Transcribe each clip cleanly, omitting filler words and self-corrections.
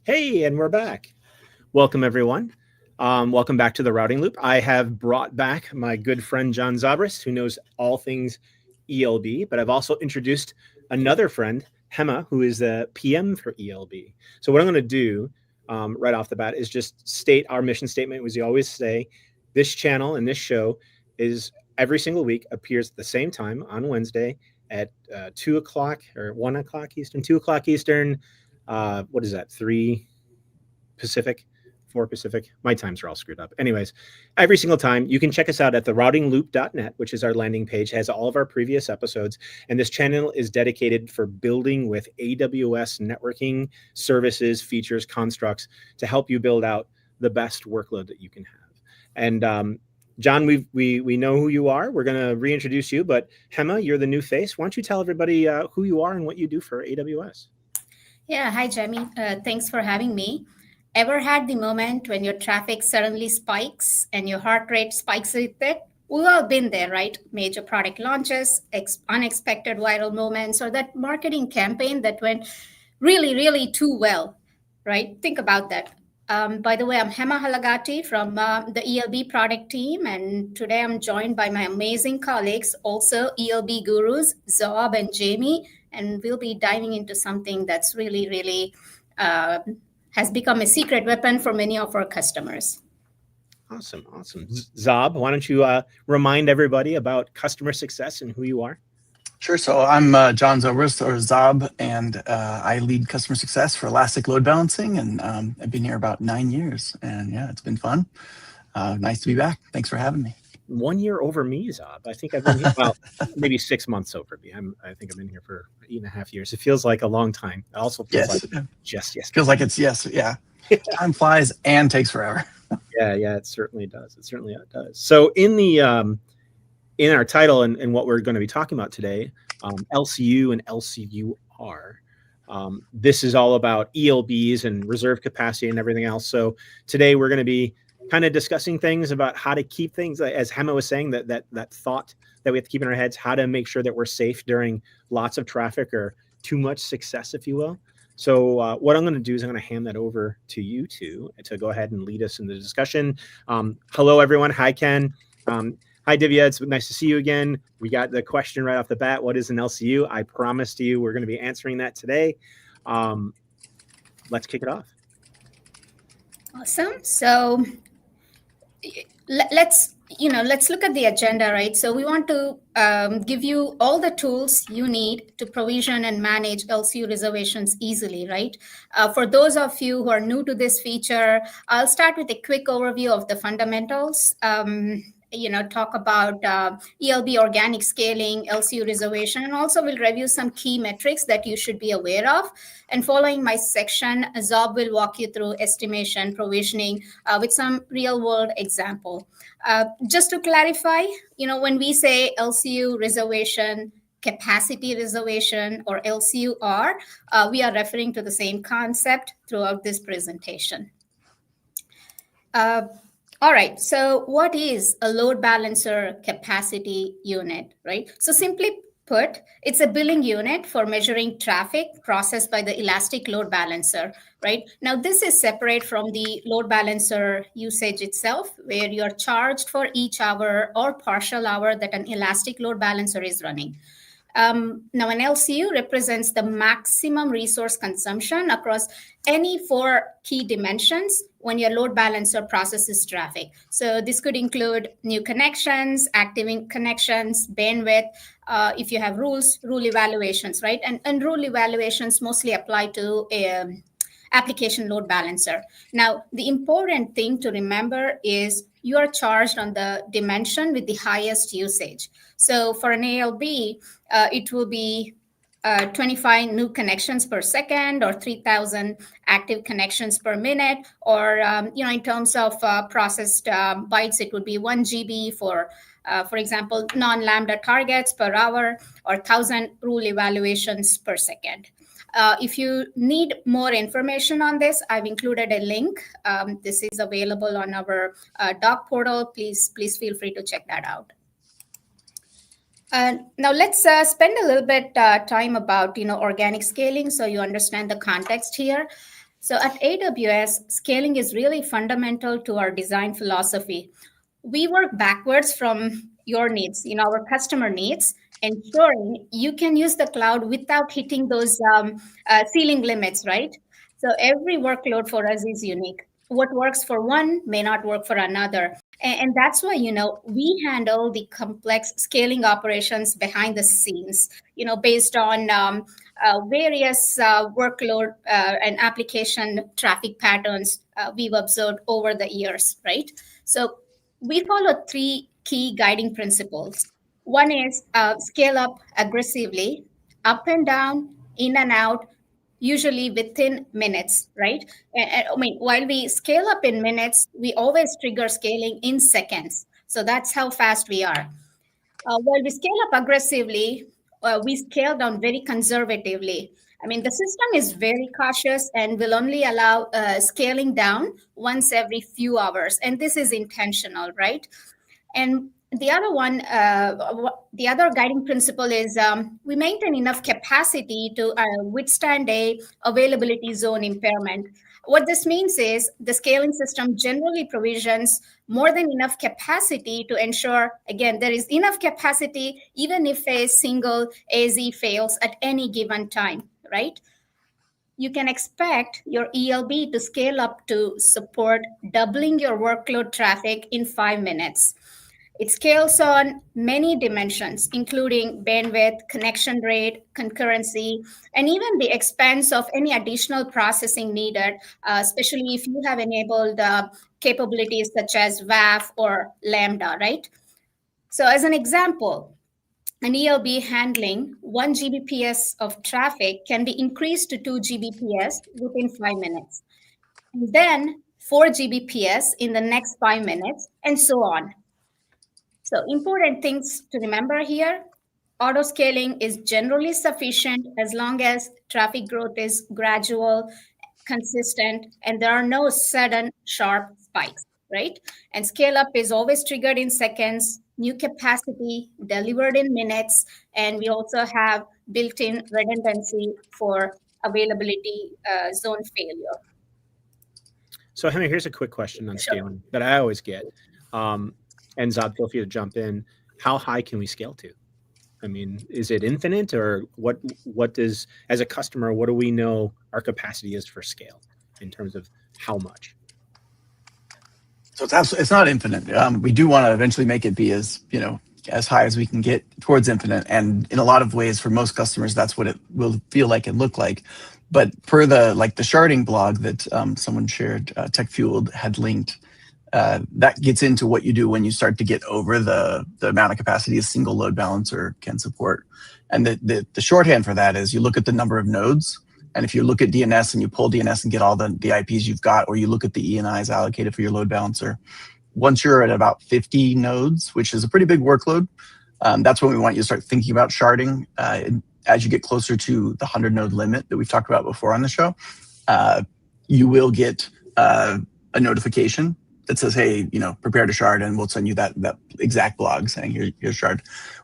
Hey, and we're back. Welcome, everyone. Welcome back to the Routing Loop. I have brought back my good friend John Zabris, who knows all things ELB, but I've also introduced another friend, Hema, who is the PM for ELB. So what I'm going to do right off the bat is just state our mission statement, as we always say. This channel and this show is every single week appears at the same time on Wednesday at 2 o'clock or 1 o'clock Eastern, 2 o'clock Eastern. What is that? 3 Pacific, 4 Pacific. My times are all screwed up. Anyways, every single time you can check us out at theroutingloop.net, which is our landing page, has all of our previous episodes. And this channel is dedicated for building with AWS networking services, features, constructs to help you build out the best workload that you can have. And John, we know who you are. We're going to reintroduce you, but Hema, you're the new face. Why don't you tell everybody who you are and what you do for AWS? Yeah, hi, Jamie. Thanks for having me. Ever had the moment when your traffic suddenly spikes and your heart rate spikes with it? We've all been there, right? Major product launches, unexpected viral moments, or that marketing campaign that went really, really too well, right? Think about that. By the way, I'm Hema Halagati from the ELB product team, and today I'm joined by my amazing colleagues, also ELB gurus, Zob and Jamie, and we'll be diving into something that's really, really has become a secret weapon for many of our customers. Awesome. Zob, why don't you remind everybody about customer success and who you are? Sure. So I'm John Zobrist, or Zob, and I lead customer success for Elastic Load Balancing, and I've been here about 9 years, and yeah, it's been fun. Nice to be back. Thanks for having me. 1 year over me, Zob. I think I've been here, well, maybe 6 months over me. I think I've been here for 8.5 years. It feels like a long time. It also feels like just yesterday. Feels like it's yeah. Time flies and takes forever. Yeah, it certainly does. It certainly does. So in our title and what we're going to be talking about today, LCU and LCU-R. This is all about ELBs and reserve capacity and everything else. So today we're going to be kind of discussing things about how to keep things, as Hema was saying, that thought that we have to keep in our heads, how to make sure that we're safe during lots of traffic or too much success, if you will. So what I'm going to do is I'm going to hand that over to you two to go ahead and lead us in the discussion. Hello, everyone. Hi, Ken. Hi, Divya. It's nice to see you again. We got the question right off the bat. What is an LCU? I promised you we're going to be answering that today. Let's kick it off. Awesome. So let's look at the agenda, right? So we want to give you all the tools you need to provision and manage LCU reservations easily, right? For those of you who are new to this feature, I'll start with a quick overview of the fundamentals. Talk about ELB organic scaling, LCU reservation, and also we'll review some key metrics that you should be aware of. And following my section, Zob will walk you through estimation, provisioning with some real-world example. Just to clarify, when we say LCU reservation, capacity reservation, or LCU-R, we are referring to the same concept throughout this presentation. All right, so what is a load balancer capacity unit, right? So simply put, it's a billing unit for measuring traffic processed by the Elastic Load Balancer, right? Now, this is separate from the load balancer usage itself, where you're charged for each hour or partial hour that an Elastic Load Balancer is running. Now, an LCU represents the maximum resource consumption across any 4 key dimensions when your load balancer processes traffic. So this could include new connections, active connections, bandwidth, if you have rule evaluations, right? And rule evaluations mostly apply to application load balancer. Now, the important thing to remember is you are charged on the dimension with the highest usage. So for an ALB, it will be 25 new connections per second or 3,000 active connections per minute, or in terms of processed bytes, it would be 1 GB for example, non-lambda targets per hour, or 1,000 rule evaluations per second. If you need more information on this, I've included a link. This is available on our doc portal. Please feel free to check that out. Now let's spend a little bit time about organic scaling, so you understand the context here. So at AWS, scaling is really fundamental to our design philosophy. We work backwards from your needs, our customer needs, ensuring you can use the cloud without hitting those ceiling limits, right? So every workload for us is unique. What works for one may not work for another. And that's why, we handle the complex scaling operations behind the scenes, based on various workload and application traffic patterns we've observed over the years, right? So we follow three key guiding principles. One is scale up aggressively, up and down, in and out, usually within minutes, right? I mean, while we scale up in minutes, we always trigger scaling in seconds. So that's how fast we are. While we scale up aggressively, we scale down very conservatively. I mean, the system is very cautious and will only allow scaling down once every few hours. And this is intentional, right? And the other one, the other guiding principle is we maintain enough capacity to withstand a availability zone impairment. What this means is the scaling system generally provisions more than enough capacity to ensure, again, there is enough capacity even if a single AZ fails at any given time, right? You can expect your ELB to scale up to support doubling your workload traffic in 5 minutes. It scales on many dimensions, including bandwidth, connection rate, concurrency, and even the expense of any additional processing needed, especially if you have enabled capabilities such as WAF or Lambda, right? So as an example, an ELB handling 1 Gbps of traffic can be increased to 2 Gbps within 5 minutes, and then 4 Gbps in the next 5 minutes, and so on. So important things to remember here, auto scaling is generally sufficient as long as traffic growth is gradual, consistent, and there are no sudden sharp spikes, right? And scale up is always triggered in seconds, new capacity delivered in minutes, and we also have built-in redundancy for availability zone failure. So Hemi, here's a quick question on scaling that I always get. And Zab, feel free to jump in. How high can we scale to? I mean, is it infinite, or what does, as a customer, what do we know our capacity is for scale in terms of how much? So it's not infinite. We do want to eventually make it be as high as we can get towards infinite. And in a lot of ways, for most customers, that's what it will feel like and look like. But per the sharding blog that someone shared, Tech Fueled had linked, that gets into what you do when you start to get over the amount of capacity a single load balancer can support. And the shorthand for that is you look at the number of nodes. And if you look at DNS and you pull DNS and get all the IPs you've got, or you look at the ENIs allocated for your load balancer, once you're at about 50 nodes, which is a pretty big workload, that's when we want you to start thinking about sharding. As you get closer to the 100 node limit that we've talked about before on the show, you will get a notification that says, hey, prepare to shard, and we'll send you that exact blog saying here's shard.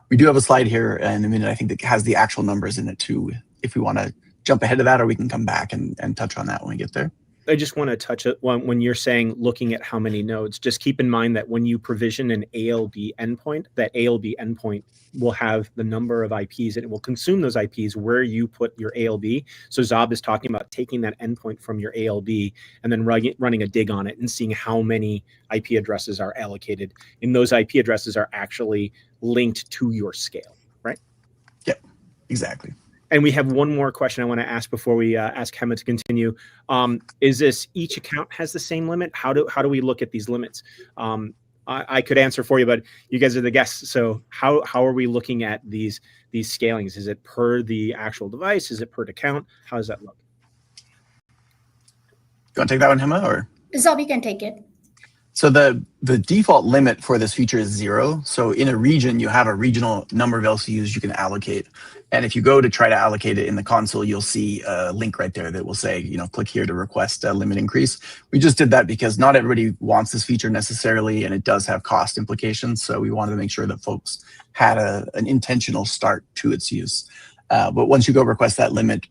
We do have a slide here in a minute, I think, that has the actual numbers in it too, if we want to jump ahead of that, or we can come back and touch on that when we get there. I just want to touch it when you're saying looking at how many nodes, just keep in mind that when you provision an ELB endpoint, that ELB endpoint will have the number of IPs, and it will consume those IPs where you put your ELB. So Zab is talking about taking that endpoint from your ELB and then running a dig on it and seeing how many IP addresses are allocated. And those IP addresses are actually linked to your scale, right? Yep, exactly. And we have one more question I want to ask before we ask Hema to continue. Is this each account has the same limit? How do we look at these limits? I could answer for you, but you guys are the guests. So how are we looking at these scalings? Is it per the actual device? Is it per account? How does that look? You want to take that one, Hema, or? Zab, you can take it. So the default limit for this feature is 0. So in a region, you have a regional number of LCUs you can allocate. And if you go to try to allocate it in the console, you'll see a link right there that will say, click here to request a limit increase. We just did that because not everybody wants this feature necessarily, and it does have cost implications. So we wanted to make sure that folks had an intentional start to its use. But once you go request that limit,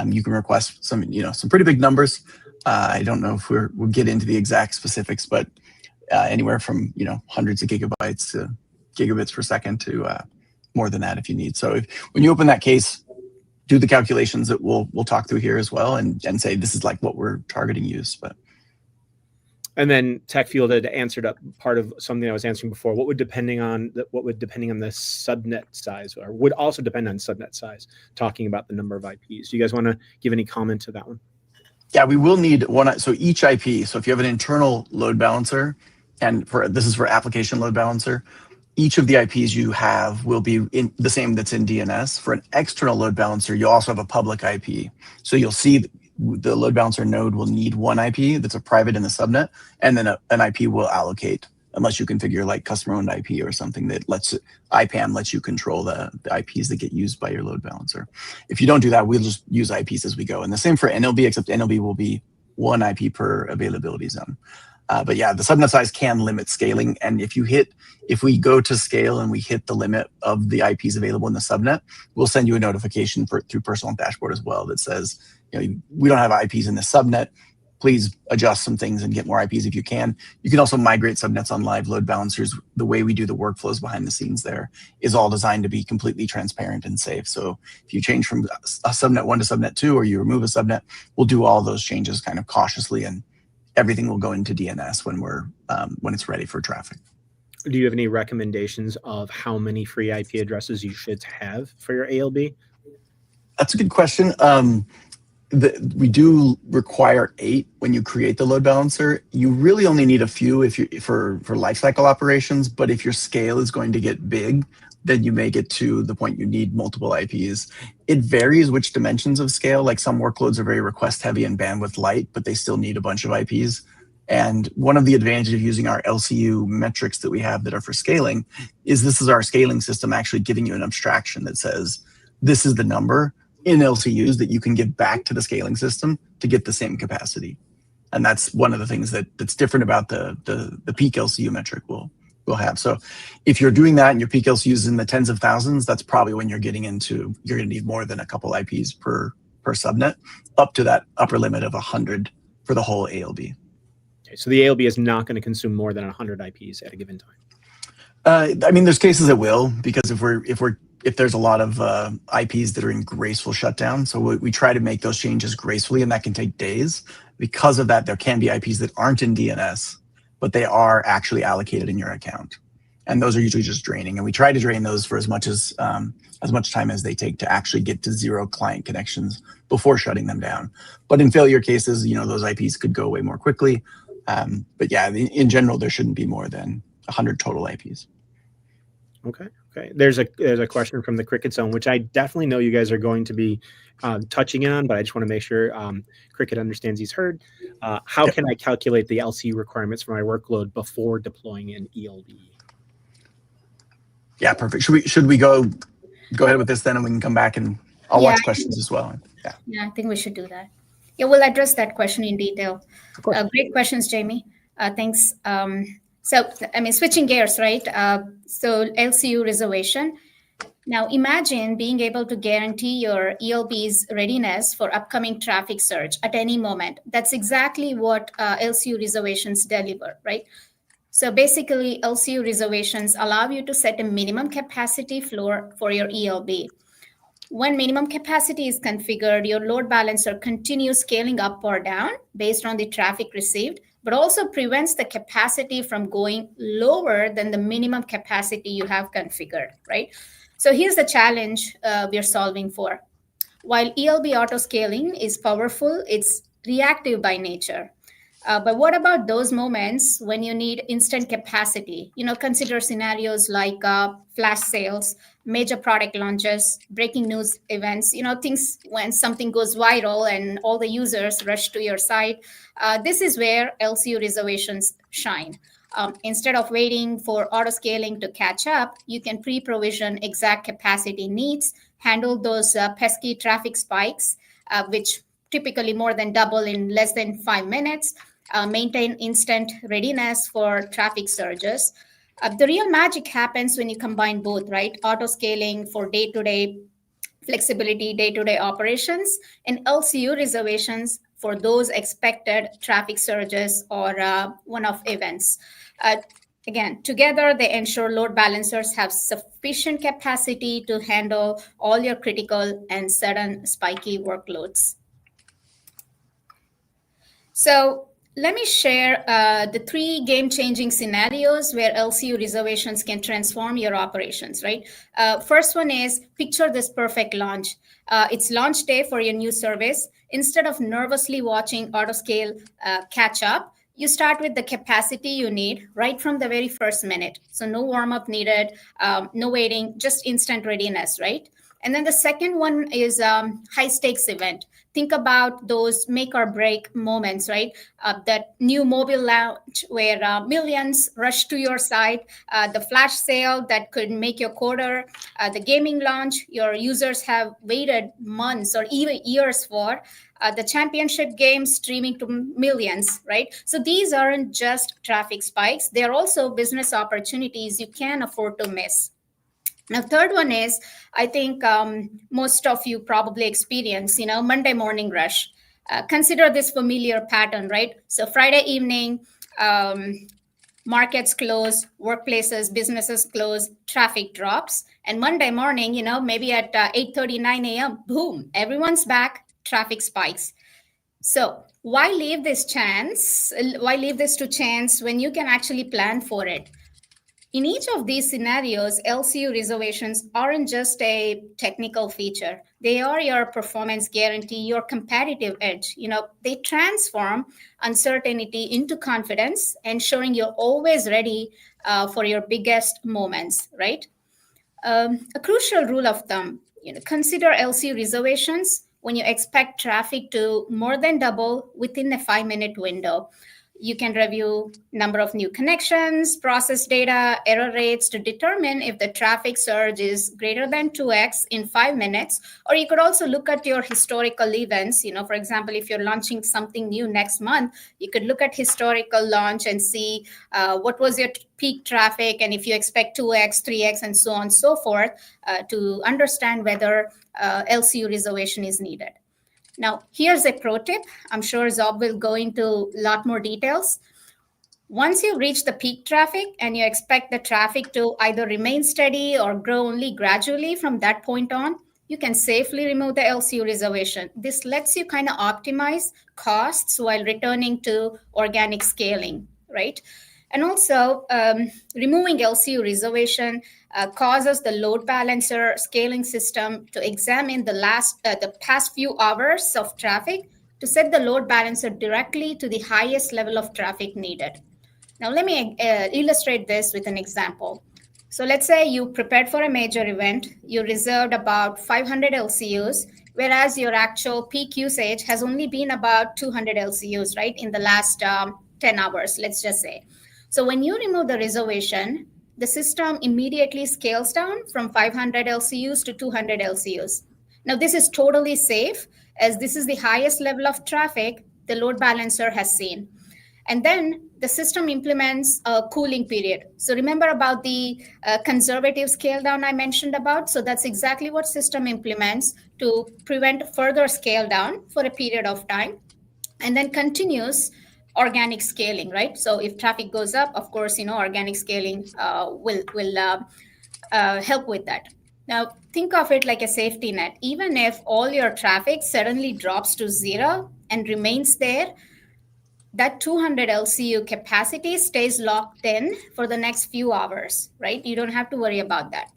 you can request some pretty big numbers. I don't know if we'll get into the exact specifics, but anywhere from hundreds of gigabytes to gigabits per second to more than that if you need. So when you open that case, do the calculations that we'll talk through here as well, and say this is like what we're targeting use. But and then TechField had answered up part of something I was answering before. What would depending on the subnet size, or would also depend on subnet size, talking about the number of IPs. Do you guys want to give any comment to that one? Yeah, we will need one. So each IP. So if you have an internal load balancer, and this is for application load balancer, each of the IPs you have will be in the same that's in DNS. For an external load balancer, you also have a public IP. So you'll see the load balancer node will need one IP that's a private in the subnet, and then an IP will allocate, unless you configure like customer-owned IP or something that IPAM lets you control the IPs that get used by your load balancer. If you don't do that, we'll just use IPs as we go. And the same for NLB, except NLB will be one IP per availability zone. But yeah, the subnet size can limit scaling. And if we go to scale and we hit the limit of the IPs available in the subnet, we'll send you a notification through Personal Dashboard as well that says, we don't have IPs in the subnet. Please adjust some things and get more IPs if you can. You can also migrate subnets on live load balancers. The way we do the workflows behind the scenes there is all designed to be completely transparent and safe. So if you change from a subnet 1 to subnet 2, or you remove a subnet, we'll do all those changes kind of cautiously, and everything will go into DNS when it's ready for traffic. Do you have any recommendations of how many free IP addresses you should have for your ALB? That's a good question. We do require 8 when you create the load balancer. You really only need a few for lifecycle operations, but if your scale is going to get big, then you may get to the point you need multiple IPs. It varies which dimensions of scale. Like some workloads are very request heavy and bandwidth light, but they still need a bunch of IPs. And one of the advantages of using our LCU metrics that we have that are for scaling is this is our scaling system actually giving you an abstraction that says, this is the number in LCUs that you can give back to the scaling system to get the same capacity. And that's one of the things that's different about the peak LCU metric we'll have. So if you're doing that and your peak LCU is in the tens of thousands, that's probably when you're going to need more than a couple IPs per subnet, up to that upper limit of 100 for the whole ALB. Okay, so the ALB is not going to consume more than 100 IPs at a given time. I mean, there's cases it will, because if there's a lot of IPs that are in graceful shutdown, so we try to make those changes gracefully, and that can take days. Because of that, there can be IPs that aren't in DNS, but they are actually allocated in your account, and those are usually just draining. And we try to drain those for as much time as they take to actually get to 0 client connections before shutting them down. But in failure cases, those IPs could go away more quickly. But yeah, in general, there shouldn't be more than 100 total IPs. Okay. There's a question from the Cricket Zone, which I definitely know you guys are going to be touching on, but I just want to make sure Cricket understands he's heard. How can I calculate the LCU requirements for my workload before deploying an ELB? Yeah, perfect. Should we go ahead with this then, and we can come back and I'll watch questions as well. Yeah, I think we should do that. Yeah, we'll address that question in detail. Great questions, Jamie. Thanks. So, switching gears, right? So LCU reservation. Now, imagine being able to guarantee your ELB's readiness for upcoming traffic surge at any moment. That's exactly what LCU reservations deliver, right? So basically, LCU reservations allow you to set a minimum capacity floor for your ELB. When minimum capacity is configured, your load balancer continues scaling up or down based on the traffic received, but also prevents the capacity from going lower than the minimum capacity you have configured, right? So here's the challenge we're solving for. While ELB auto-scaling is powerful, it's reactive by nature. But what about those moments when you need instant capacity? Consider scenarios like flash sales, major product launches, breaking news events, things when something goes viral and all the users rush to your site. This is where LCU reservations shine. Instead of waiting for auto-scaling to catch up, you can pre-provision exact capacity needs, handle those pesky traffic spikes, which typically more than double in less than 5 minutes, maintain instant readiness for traffic surges. The real magic happens when you combine both, right? Auto-scaling for day-to-day flexibility, day-to-day operations, and LCU reservations for those expected traffic surges or one-off events. Again, together, they ensure load balancers have sufficient capacity to handle all your critical and sudden spiky workloads. So let me share the 3 game-changing scenarios where LCU reservations can transform your operations, right? First one is, picture this perfect launch. It's launch day for your new service. Instead of nervously watching autoscale catch up, you start with the capacity you need right from the very first minute. So no warm-up needed, no waiting, just instant readiness, right? And then the second one is high-stakes event. Think about those make or break moments, right? That new mobile launch where millions rush to your site, the flash sale that could make your quarter, the gaming launch your users have waited months or even years for, the championship game streaming to millions, right? So these aren't just traffic spikes. They're also business opportunities you can't afford to miss. Now, third one is, I think most of you probably experience, Monday morning rush. Consider this familiar pattern, right? So Friday evening, markets close, workplaces, businesses close, traffic drops. And Monday morning, maybe at 8:30, 9 a.m., boom, everyone's back, traffic spikes. So why leave this to chance when you can actually plan for it? In each of these scenarios, LCU reservations aren't just a technical feature. They are your performance guarantee, your competitive edge. They transform uncertainty into confidence, ensuring you're always ready for your biggest moments, right? A crucial rule of thumb, consider LCU reservations when you expect traffic to more than double within a 5-minute window. You can review number of new connections, process data, error rates to determine if the traffic surge is greater than 2x in 5 minutes. Or you could also look at your historical events. For example, if you're launching something new next month, you could look at historical launch and see what was your peak traffic, and if you expect 2x, 3x, and so on and so forth to understand whether LCU reservation is needed. Now, here's a pro tip. I'm sure Zob will go into a lot more details. Once you reach the peak traffic and you expect the traffic to either remain steady or grow only gradually from that point on, you can safely remove the LCU reservation. This lets you kind of optimize costs while returning to organic scaling, right? And also, removing LCU reservation causes the load balancer scaling system to examine the past few hours of traffic to set the load balancer directly to the highest level of traffic needed. Now, let me illustrate this with an example. So let's say you prepared for a major event, you reserved about 500 LCUs, whereas your actual peak usage has only been about 200 LCUs, right, in the last 10 hours, let's just say. So when you remove the reservation, the system immediately scales down from 500 LCUs to 200 LCUs. Now, this is totally safe, as this is the highest level of traffic the load balancer has seen. And then the system implements a cooling period. So remember about the conservative scale down I mentioned about? So that's exactly what system implements to prevent further scale down for a period of time, and then continues organic scaling, right? So if traffic goes up, of course, organic scaling will help with that. Now, think of it like a safety net. Even if all your traffic suddenly drops to 0 and remains there, that 200 LCU capacity stays locked in for the next few hours, right? You don't have to worry about that.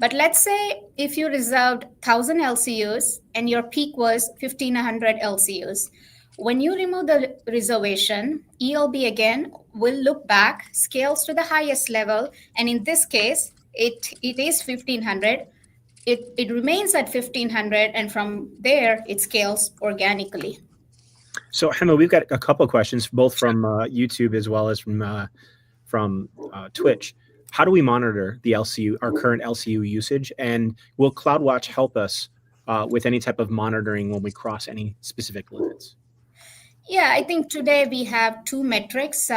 But let's say if you reserved 1,000 LCUs and your peak was 1,500 LCUs, when you remove the reservation, ELB again will look back, scales to the highest level, and in this case, it is 1,500. It remains at 1,500, and from there, it scales organically. So, Hema, we've got a couple of questions, both from YouTube as well as from Twitch. How do we monitor the our current LCU usage, and will CloudWatch help us with any type of monitoring when we cross any specific limits? Yeah, I think today we have 2 metrics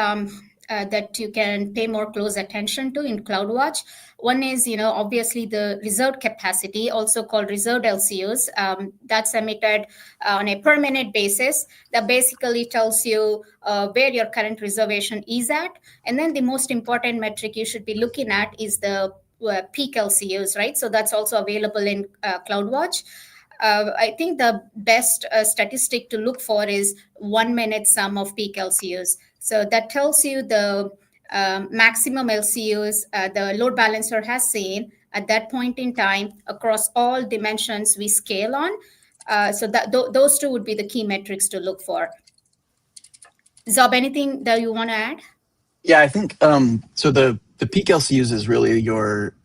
that you can pay more close attention to in CloudWatch. One is, obviously the reserved capacity, also called reserved LCUs. That's emitted on a per minute basis. That basically tells you where your current reservation is at. And then the most important metric you should be looking at is the peak LCUs, right? So that's also available in CloudWatch. I think the best statistic to look for is 1 minute sum of peak LCUs. So that tells you the maximum LCUs the load balancer has seen at that point in time across all dimensions we scale on. So that those two would be the key metrics to look for. Zob, anything that you want to add? Yeah, I think so. The peak LCUs is really your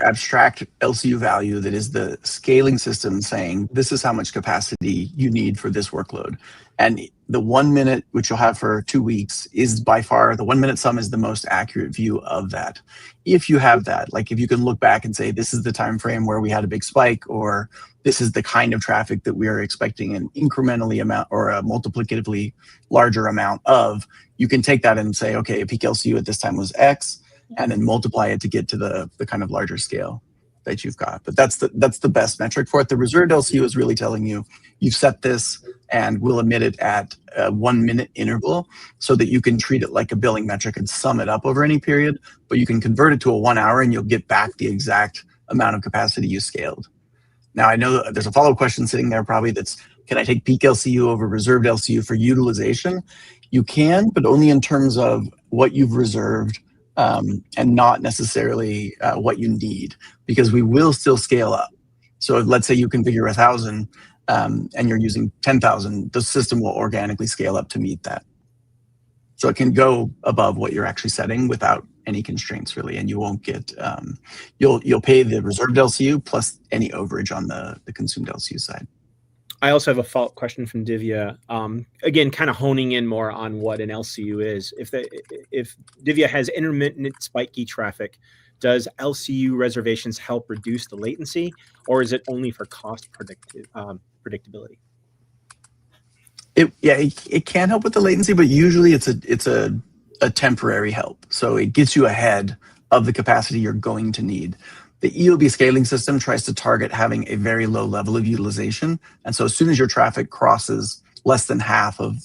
abstract LCU value that is the scaling system saying this is how much capacity you need for this workload. And the 1 minute, which you'll have for 2 weeks, is by far the 1 minute sum is the most accurate view of that. If you have that, like if you can look back and say this is the time frame where we had a big spike, or this is the kind of traffic that we are expecting an incrementally amount or a multiplicatively larger amount of, you can take that and say, okay, a peak LCU at this time was X, and then multiply it to get to the kind of larger scale that you've got. But that's the best metric for it. The reserved LCU is really telling you you've set this and we'll emit it at a 1 minute interval so that you can treat it like a billing metric and sum it up over any period, but you can convert it to a 1 hour and you'll get back the exact amount of capacity you scaled. Now, I know there's a follow-up question sitting there probably that's, can I take peak LCU over reserved LCU for utilization? You can, but only in terms of what you've reserved and not necessarily what you need, because we will still scale up. So let's say you configure 1,000 and you're using 10,000, the system will organically scale up to meet that. So it can go above what you're actually setting without any constraints really, and you won't get, you'll pay the reserved LCU plus any overage on the consumed LCU side. I also have a follow-up question from Divya. Again, kind of honing in more on what an LCU is. If Divya has intermittent spiky traffic, does LCU reservations help reduce the latency, or is it only for cost predictability? It can help with the latency, but usually it's a temporary help. So it gets you ahead of the capacity you're going to need. The ELB scaling system tries to target having a very low level of utilization. And so as soon as your traffic crosses less than half of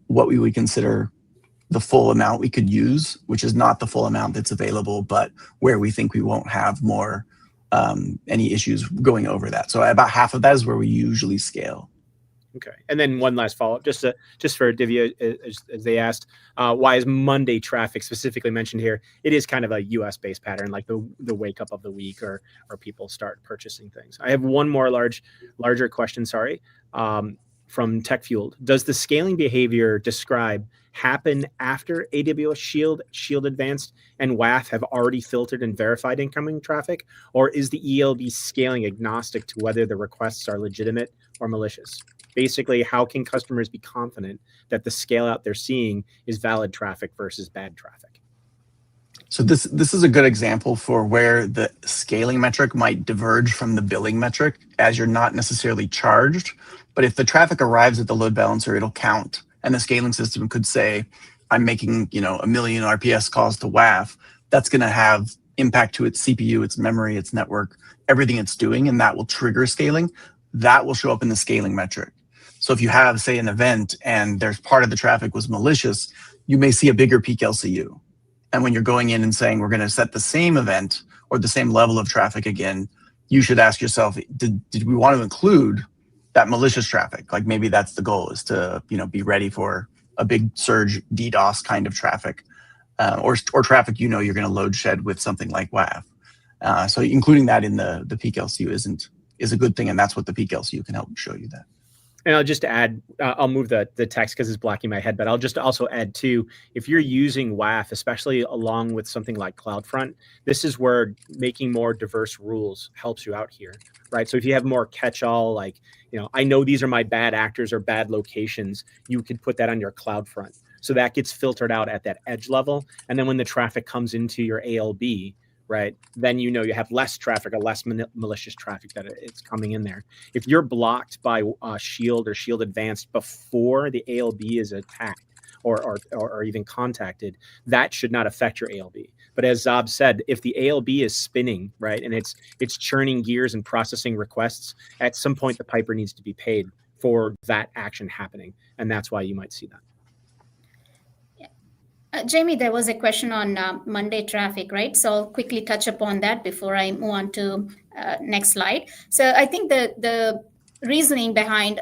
what we would consider the full amount we could use, which is not the full amount that's available, but where we think we won't have more any issues going over that. So about half of that is where we usually scale. Okay, and then one last follow-up, just for Divya, as they asked, why is Monday traffic specifically mentioned here? It is kind of a US-based pattern, like the wake up of the week, or people start purchasing things. I have one more larger question, sorry, from TechFueled. Does the scaling behavior described happen after AWS Shield Advanced and WAF have already filtered and verified incoming traffic, or is the ELB scaling agnostic to whether the requests are legitimate or malicious? Basically, how can customers be confident that the scale out they're seeing is valid traffic versus bad traffic? So this is a good example for where the scaling metric might diverge from the billing metric, as you're not necessarily charged. But if the traffic arrives at the load balancer, it'll count. And the scaling system could say, I'm making 1 million RPS calls to WAF. That's going to have impact to its CPU, its memory, its network, everything it's doing, and that will trigger scaling. That will show up in the scaling metric. So if you have, say, an event and there's part of the traffic was malicious, you may see a bigger peak LCU. And when you're going in and saying, we're going to set the same event or the same level of traffic again, you should ask yourself, did we want to include that malicious traffic? Like maybe that's the goal, is to be ready for a big surge DDoS kind of traffic, or traffic you're going to load shed with something like WAF. So including that in the peak LCU is a good thing, and that's what the peak LCU can help show you that. And I'll just add, I'll move the text because it's blocking my head, but I'll just also add too, if you're using WAF, especially along with something like CloudFront, this is where making more diverse rules helps you out here, right? So if you have more catch-all, like, I know these are my bad actors or bad locations, you could put that on your CloudFront. So that gets filtered out at that edge level. And then when the traffic comes into your ALB, right, then you have less traffic or less malicious traffic that it's coming in there. If you're blocked by Shield or Shield Advanced before the ALB is attacked, or even contacted, that should not affect your ALB. But as Zab said, if the ALB is spinning, right, and it's churning gears and processing requests, at some point the piper needs to be paid for that action happening, and that's why you might see that. Jamie, there was a question on Monday traffic, right? So I'll quickly touch upon that before I move on to next slide. So I think the reasoning behind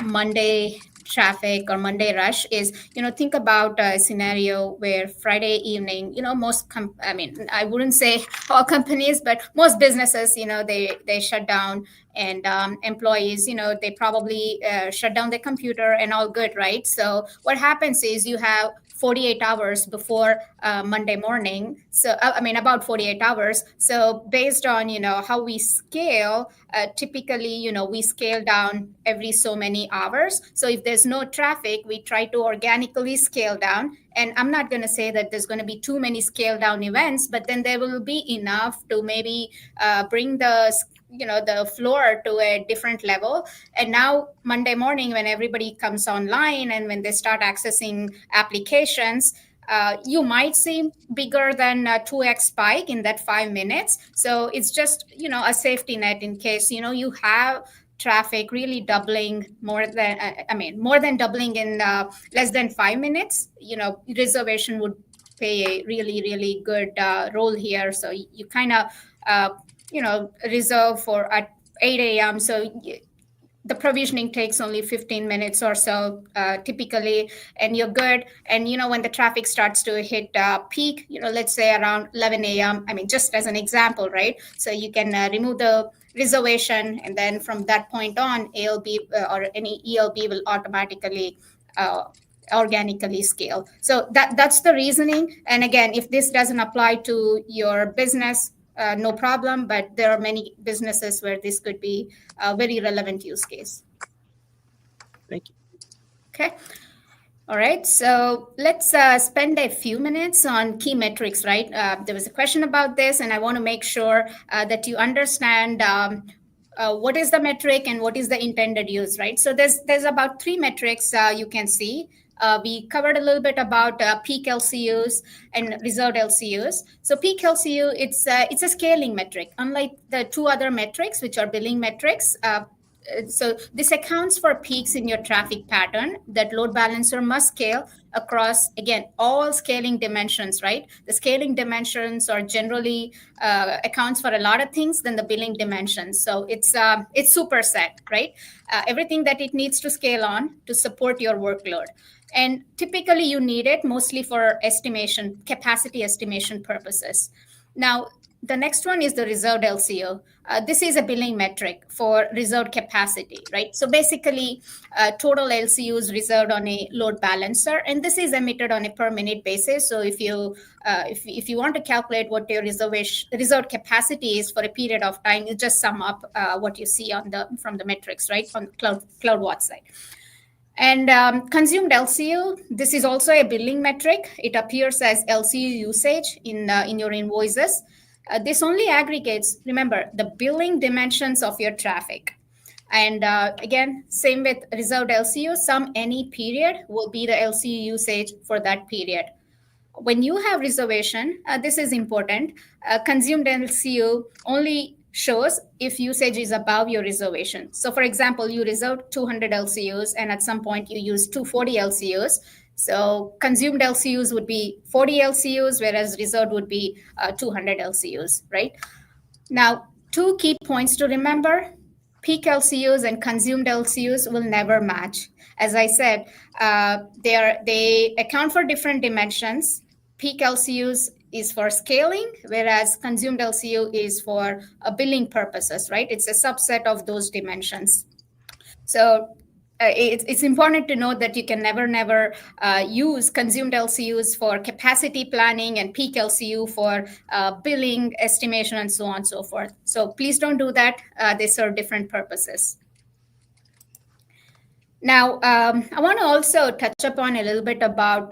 Monday traffic or Monday rush is, think about a scenario where Friday evening, I wouldn't say all companies, but most businesses, they shut down, and employees, they probably shut down their computer and all good, right? So what happens is you have 48 hours before Monday morning. So, about 48 hours. So based on, how we scale, typically, we scale down every so many hours. So if there's no traffic, we try to organically scale down. And I'm not going to say that there's going to be too many scale down events, but then there will be enough to maybe bring the floor to a different level. And now Monday morning, when everybody comes online and when they start accessing applications, you might see bigger than 2x spike in that 5 minutes. So it's just, a safety net in case, you have traffic really doubling more than doubling in less than 5 minutes. Reservation would play a really, really good role here. So you kind of reserve for at 8 a.m. So the provisioning takes only 15 minutes or so typically, and you're good. And, when the traffic starts to hit peak, let's say around 11 a.m., just as an example, right? So you can remove the reservation, and then from that point on, ALB or any ELB will automatically organically scale. So that's the reasoning. And again, if this doesn't apply to your business, no problem, but there are many businesses where this could be a very relevant use case. Thank you. Okay. All right. So let's spend a few minutes on key metrics, right? There was a question about this, and I want to make sure that you understand what is the metric and what is the intended use, right? So there's about 3 metrics you can see. We covered a little bit about peak LCUs and reserved LCUs. So peak LCU, it's a scaling metric, unlike the 2 other metrics, which are billing metrics. So this accounts for peaks in your traffic pattern that load balancer must scale across, again, all scaling dimensions, right? The scaling dimensions are generally accounts for a lot of things than the billing dimensions. So it's superset, right? Everything that it needs to scale on to support your workload. And typically you need it mostly for estimation, capacity estimation purposes. Now, the next one is the reserved LCU. This is a billing metric for reserved capacity, right? So basically, total LCUs reserved on a load balancer, and this is emitted on a per minute basis. So if you want to calculate what your reserved capacity is for a period of time, you just sum up what you see from the metrics, right, on CloudWatch side. And consumed LCU, this is also a billing metric. It appears as LCU usage in your invoices. This only aggregates, remember, the billing dimensions of your traffic. And again, same with reserved LCU, any period will be the LCU usage for that period. When you have reservation, this is important. Consumed LCU only shows if usage is above your reservation. So for example, you reserved 200 LCUs and at some point you use 240 LCUs. So consumed LCUs would be 40 LCUs, whereas reserved would be 200 LCUs, right? Now, 2 key points to remember: peak LCUs and consumed LCUs will never match. As I said, they account for different dimensions. Peak LCUs is for scaling, whereas consumed LCU is for billing purposes, right? It's a subset of those dimensions. So it's important to note that you can never use consumed LCUs for capacity planning and peak LCU for billing, estimation, and so on and so forth. So please don't do that. They serve different purposes. Now, I want to also touch upon a little bit about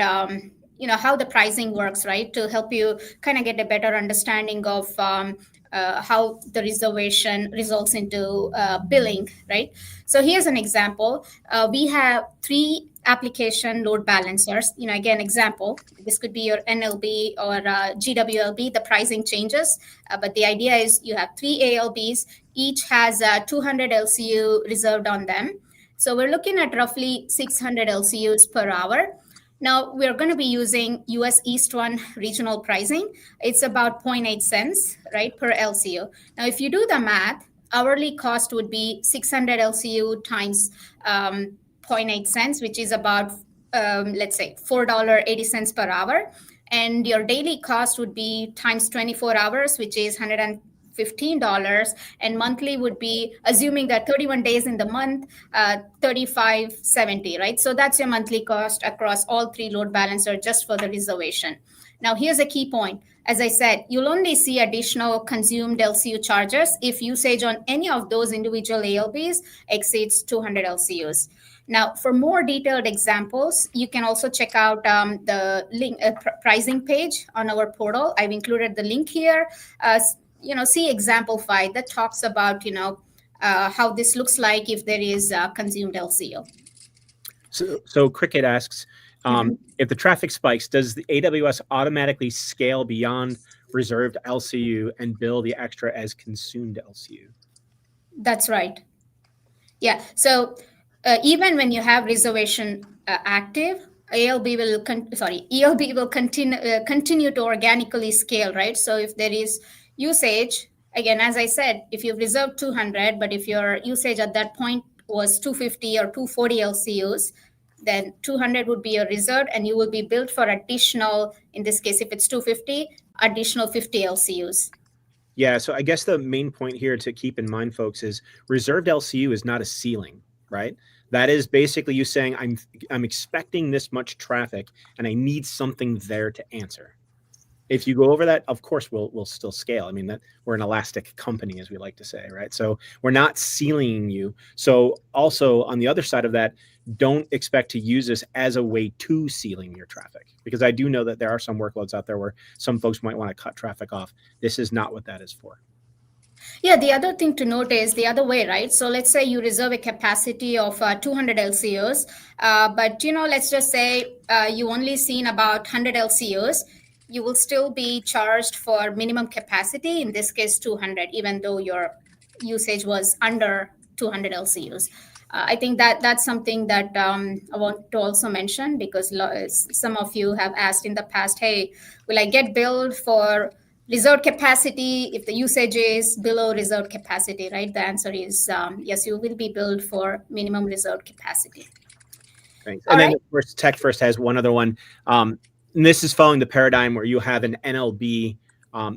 how the pricing works, right? To help you kind of get a better understanding of how the reservation results into billing, right? So here's an example. We have 3 application load balancers. Again, example, this could be your NLB or GWLB. The pricing changes, but the idea is you have 3 ALBs. Each has 200 LCU reserved on them. So we're looking at roughly 600 LCUs per hour. Now we're going to be using US East 1 regional pricing. It's about 0.8 cents, right, per LCU. Now, if you do the math, hourly cost would be 600 LCU times 0.8 cents, which is about, let's say, $4.80 per hour. And your daily cost would be times 24 hours, which is $115, and monthly would be, assuming that 31 days in the month, $35.70, right? So that's your monthly cost across all 3 load balancers just for the reservation. Now, here's a key point. As I said, you'll only see additional consumed LCU charges if usage on any of those individual ALBs exceeds 200 LCUs. Now, for more detailed examples, you can also check out the link pricing page on our portal. I've included the link here. See example 5 that talks about, how this looks like if there is consumed LCU. So Cricket asks, if the traffic spikes, does the AWS automatically scale beyond reserved LCU and bill the extra as consumed LCU? That's right. Yeah. So even when you have reservation active, ELB will continue to organically scale, right? So if there is usage, again, as I said, if you've reserved 200, but if your usage at that point was 250 or 240 LCUs, then 200 would be your reserved, and you will be billed for additional, in this case, if it's 250, additional 50 LCUs. Yeah, so I guess the main point here to keep in mind, folks, is reserved LCU is not a ceiling, right? That is basically you saying, I'm expecting this much traffic and I need something there to answer. If you go over that, of course, we'll still scale. I mean, that we're an elastic company, as we like to say, right? So we're not ceilinging you. So also on the other side of that, don't expect to use this as a way to ceiling your traffic, because I do know that there are some workloads out there where some folks might want to cut traffic off. This is not what that is for. Yeah, the other thing to note is the other way, right? So let's say you reserve a capacity of 200 LCUs, but let's just say you only seen about 100 LCUs. You will still be charged for minimum capacity, in this case 200, even though your usage was under 200 LCUs. I think that's something that I want to also mention, because some of you have asked in the past, hey, will I get billed for reserved capacity if the usage is below reserved capacity, right? The answer is yes, you will be billed for minimum reserved capacity. Thanks. And then, of course, Tech First has one other one. And this is following the paradigm where you have an NLB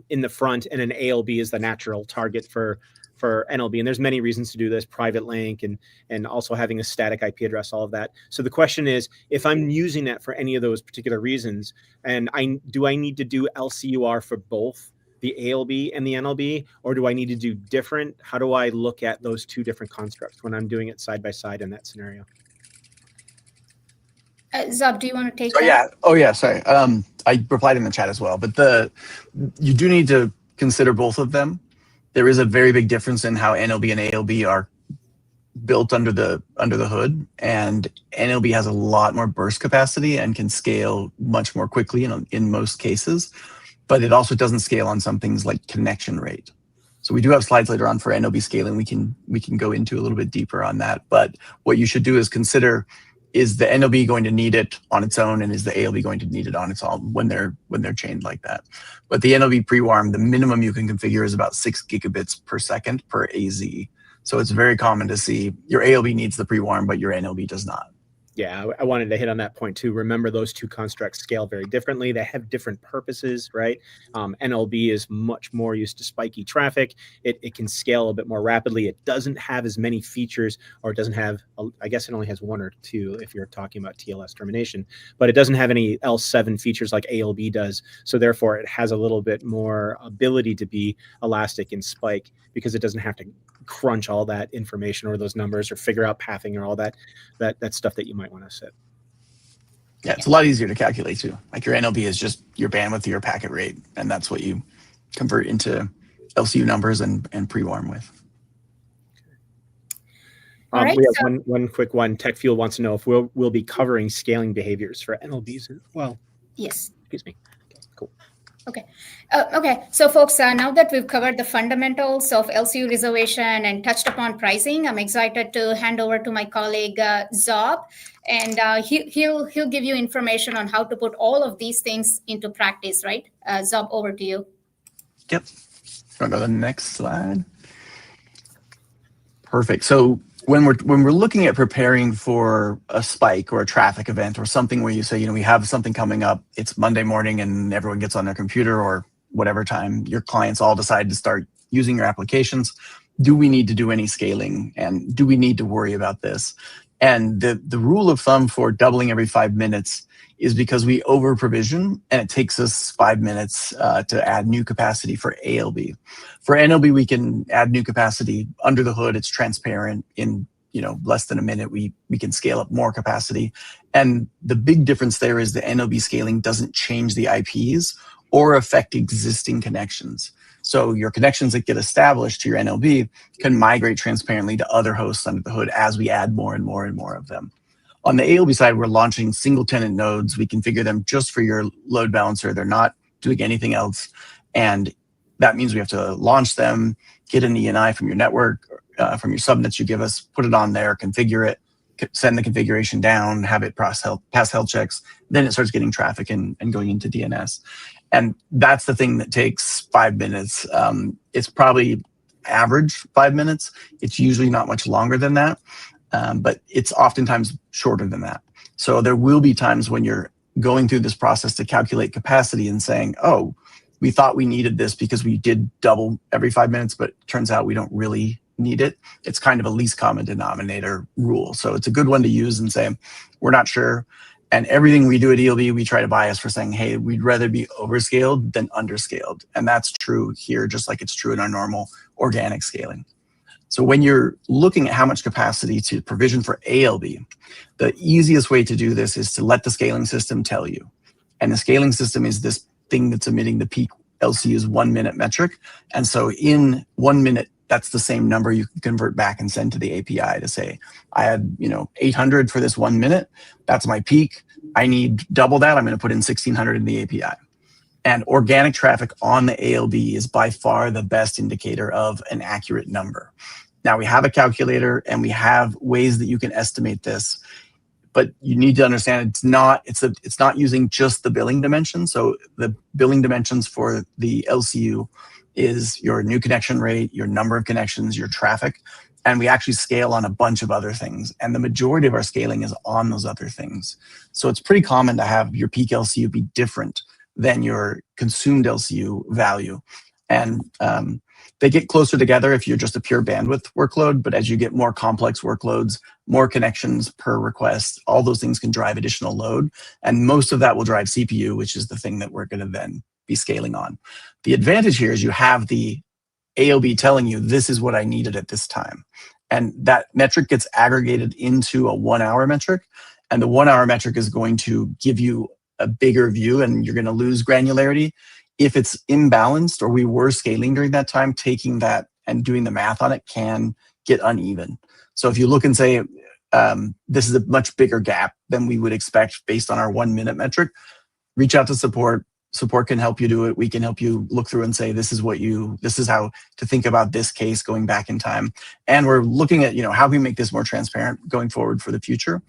in the front and an ALB is the natural target for NLB. And there's many reasons to do this, private link and also having a static IP address, all of that. So the question is, if I'm using that for any of those particular reasons, and do I need to do LCU-R for both the ALB and the NLB, or do I need to do different? How do I look at those 2 different constructs when I'm doing it side by side in that scenario? Zab, do you want to take that? Sorry. I replied in the chat as well, but you do need to consider both of them. There is a very big difference in how NLB and ALB are built under the hood, and NLB has a lot more burst capacity and can scale much more quickly in most cases, but it also doesn't scale on some things like connection rate. So we do have slides later on for NLB scaling. We can go into a little bit deeper on that, but what you should do is consider, is the NLB going to need it on its own, and is the ALB going to need it on its own when they're chained like that? But the NLB pre-warm, the minimum you can configure is about 6 gigabits per second per AZ. So it's very common to see your ALB needs the pre-warm, but your NLB does not. Yeah, I wanted to hit on that point too. Remember, those 2 constructs scale very differently. They have different purposes, right? NLB is much more used to spiky traffic. It can scale a bit more rapidly. It doesn't have as many features, or it doesn't have, I guess it only has 1 or 2 if you're talking about TLS termination, but it doesn't have any L7 features like ALB does. So therefore, it has a little bit more ability to be elastic and spike, because it doesn't have to crunch all that information or those numbers or figure out pathing or all that stuff that you might want to set. Yeah, it's a lot easier to calculate too. Like your NLB is just your bandwidth, your packet rate, and that's what you convert into LCU numbers and pre-warm with. All right, we have one quick one. TechFuel wants to know if we'll be covering scaling behaviors for NLBs as well. Yes. Excuse me. Okay, cool. Okay. Okay. So, folks, now that we've covered the fundamentals of LCU reservation and touched upon pricing, I'm excited to hand over to my colleague Zob, and he'll give you information on how to put all of these things into practice. Right, Zob, over to you. Yep. Want to go to the next slide? Perfect. So when we're looking at preparing for a spike or a traffic event or something where you say, we have something coming up, it's Monday morning and everyone gets on their computer or whatever time your clients all decide to start using your applications, do we need to do any scaling and do we need to worry about this? And the rule of thumb for doubling every 5 minutes is because we over provision and it takes us 5 minutes to add new capacity for ALB. For NLB, we can add new capacity under the hood. It's transparent. In less than a minute, we can scale up more capacity. And the big difference there is the NLB scaling doesn't change the IPs or affect existing connections. So your connections that get established to your NLB can migrate transparently to other hosts under the hood as we add more and more and more of them. On the ALB side, we're launching single tenant nodes. We configure them just for your load balancer. They're not doing anything else. And that means we have to launch them, get an ENI from your network, from your subnets you give us, put it on there, configure it, send the configuration down, have it pass health checks. Then it starts getting traffic and going into DNS. And that's the thing that takes 5 minutes. It's probably average 5 minutes. It's usually not much longer than that. But it's oftentimes shorter than that. So there will be times when you're going through this process to calculate capacity and saying, oh, we thought we needed this because we did double every 5 minutes, but it turns out we don't really need it. It's kind of a least common denominator rule. So it's a good one to use and say, we're not sure. And everything we do at ELB, we try to bias for saying, hey, we'd rather be overscaled than underscaled. And that's true here, just like it's true in our normal organic scaling. So when you're looking at how much capacity to provision for ALB, the easiest way to do this is to let the scaling system tell you. And the scaling system is this thing that's emitting the peak LCU's 1 minute metric. And so in 1 minute, that's the same number you can convert back and send to the API to say, I had 800 for this 1 minute. That's my peak. I need double that. I'm going to put in 1600 in the API. And organic traffic on the ALB is by far the best indicator of an accurate number. Now we have a calculator and we have ways that you can estimate this, but you need to understand it's not using just the billing dimension. So the billing dimensions for the LCU is your new connection rate, your number of connections, your traffic, and we actually scale on a bunch of other things. And the majority of our scaling is on those other things. So it's pretty common to have your peak LCU be different than your consumed LCU value. And they get closer together if you're just a pure bandwidth workload, but as you get more complex workloads, more connections per request, all those things can drive additional load. And most of that will drive CPU, which is the thing that we're going to then be scaling on. The advantage here is you have the ALB telling you this is what I needed at this time. And that metric gets aggregated into a 1 hour metric. And the 1 hour metric is going to give you a bigger view and you're going to lose granularity. If it's imbalanced or we were scaling during that time, taking that and doing the math on it can get uneven. So if you look and say, this is a much bigger gap than we would expect based on our 1 minute metric, reach out to support. Support can help you do it. We can help you look through and say, this is how to think about this case going back in time. And we're looking at, how we make this more transparent going forward for the future.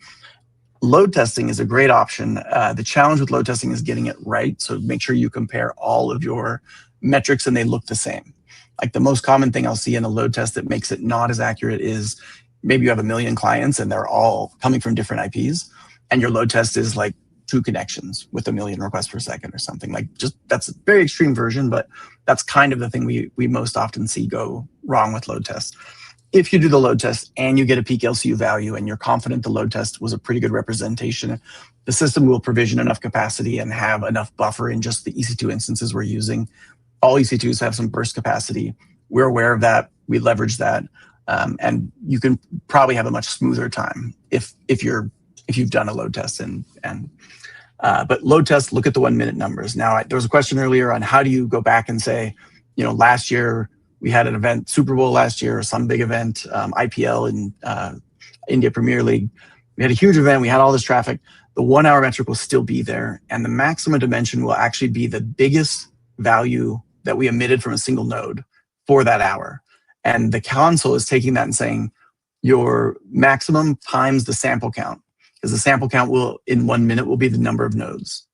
Load testing is a great option. The challenge with load testing is getting it right. So make sure you compare all of your metrics and they look the same. Like the most common thing I'll see in a load test that makes it not as accurate is maybe you have 1 million clients and they're all coming from different IPs and your load test is like 2 connections with 1 million requests per second or something. Like that's a very extreme version, but that's kind of the thing we most often see go wrong with load tests. If you do the load test and you get a peak LCU value and you're confident the load test was a pretty good representation, the system will provision enough capacity and have enough buffer in just the EC2 instances we're using. All EC2s have some burst capacity. We're aware of that. We leverage that. And you can probably have a much smoother time if you've done a load test and But load test, look at the 1 minute numbers. Now, there was a question earlier on how do you go back and say, last year we had an event, Super Bowl last year, or some big event, IPL in India Premier League. We had a huge event. We had all this traffic. The 1 hour metric will still be there. And the maximum dimension will actually be the biggest value that we emitted from a single node for that hour. And the console is taking that and saying your maximum times the sample count, because the sample count will, in 1 minute, will be the number of nodes.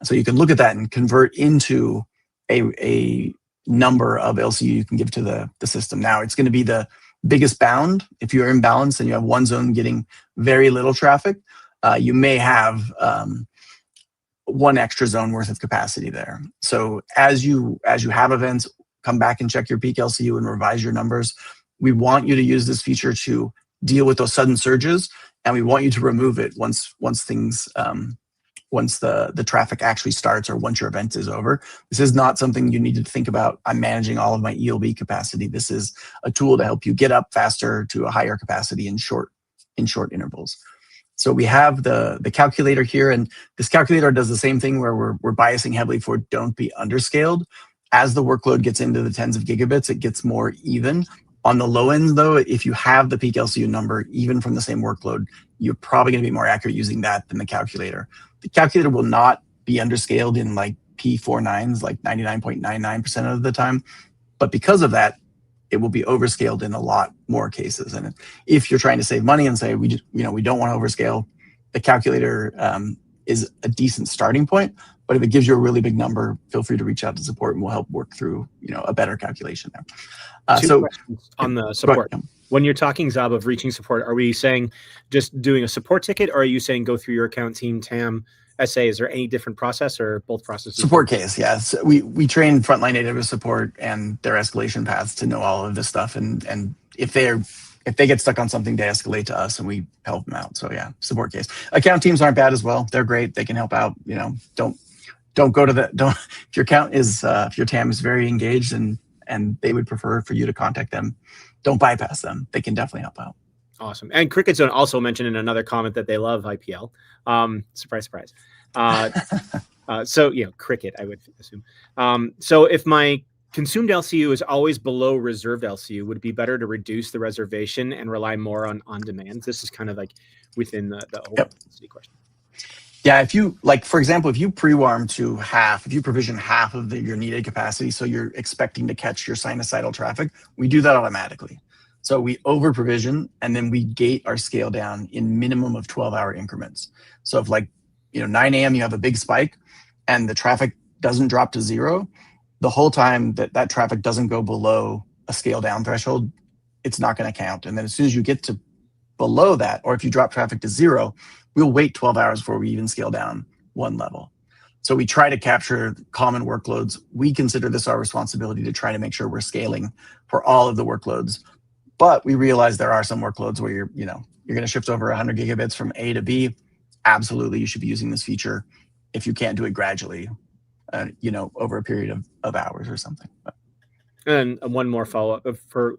So you can look at that and convert into a number of LCU you can give to the system. Now, it's going to be the biggest bound. If you're imbalanced and you have one zone getting very little traffic, you may have one extra zone worth of capacity there. So as you have events, come back and check your peak LCU and revise your numbers. We want you to use this feature to deal with those sudden surges, and we want you to remove it once the traffic actually starts or once your event is over. This is not something you need to think about. I'm managing all of my ELB capacity. This is a tool to help you get up faster to a higher capacity in short intervals. So we have the calculator here, and this calculator does the same thing where we're biasing heavily for don't be underscaled. As the workload gets into the tens of gigabits, it gets more even. On the low end, though, if you have the peak LCU number, even from the same workload, you're probably going to be more accurate using that than the calculator. The calculator will not be underscaled in like P49s, like 99.99% of the time. But because of that, it will be overscaled in a lot more cases. And if you're trying to save money and say, we don't want to overscale, the calculator is a decent starting point. But if it gives you a really big number, feel free to reach out to support and we'll help work through, a better calculation there. Two questions on the support. When you're talking, Zab, of reaching support, are we saying just doing a support ticket, or are you saying go through your account team, TAM, SA? Is there any different process or both processes? Support case, yes. We train frontline AWS support and their escalation paths to know all of this stuff. And if they get stuck on something, they escalate to us and we help them out. So yeah, support case. Account teams aren't bad as well. They're great. They can help out. Don't go to if your account is if your TAM is very engaged and they would prefer for you to contact them, don't bypass them. They can definitely help out. Awesome. And Cricket Zone also mentioned in another comment that they love IPL. Surprise, surprise. So Cricket, I would assume. So if my consumed LCU is always below reserved LCU, would it be better to reduce the reservation and rely more on demand? This is kind of like within the whole question. Yeah, for example, if you pre-warm to half, if you provision half of your needed capacity, so you're expecting to catch your sinusoidal traffic, we do that automatically. So we over provision and then we gate our scale down in minimum of 12-hour increments. So if 9 a.m. you have a big spike and the traffic doesn't drop to zero, the whole time that traffic doesn't go below a scale down threshold, it's not going to count. And then as soon as you get to below that, or if you drop traffic to zero, we'll wait 12 hours before we even scale down one level. So we try to capture common workloads. We consider this our responsibility to try to make sure we're scaling for all of the workloads. But we realize there are some workloads where you're going to shift over 100 gigabits from A to B. Absolutely, you should be using this feature if you can't do it gradually, over a period of hours or something. And one more follow-up